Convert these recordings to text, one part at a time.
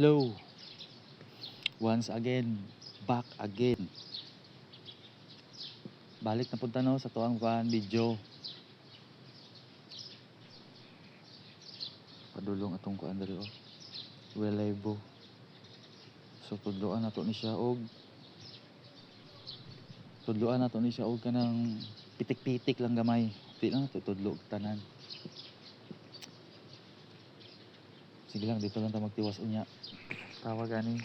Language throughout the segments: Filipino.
Hello, once again, back again. Balik na punta no sa tuang video. Padulong atong kuan diri oh. Welebo. So tudloan nato ni siya og kanang pitik-pitik lang gamay. Di lang nato tudlo og tanan. Sige lang, dito lang ta magtiwas unya. Tawag ani.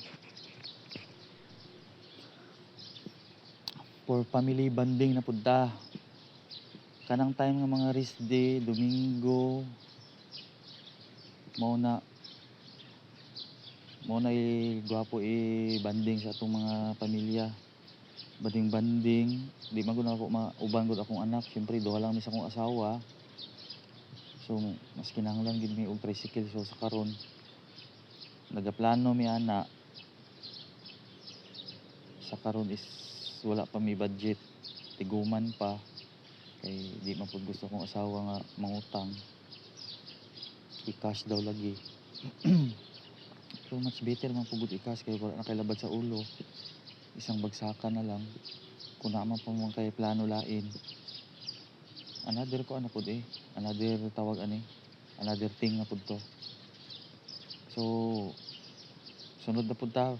For family bonding na punta. Kanang time nga mga rest day, Domingo, mao na gwapo banding sa atong mga pamilya. Banding, di man gud ako mauban gud akong anak. Syempre duha lang mi sa akong asawa. So mas kinahanglan gid mi og tricycle. So sa karon nagaplano mi ana. Sa karon is wala pa mi budget, tiguman pa kay di man pud gusto kong asawa nga mangutang. I-cash daw lagi. So much better man pugod i-cash kay wala na kay labad sa ulo. Isang bagsakan na lang kung naman pa mo kay plano lain. Another tawag another thing na pud to. So sunod na pud ta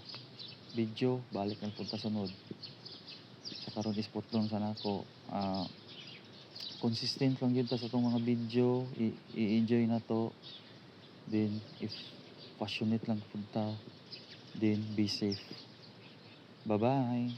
video, balik na pud ta sunod. Sa karon is putlon sana ako consistent lang yun ta sa itong mga video. I-enjoy na to. Then if passionate lang pud ta, then be safe. Bye bye.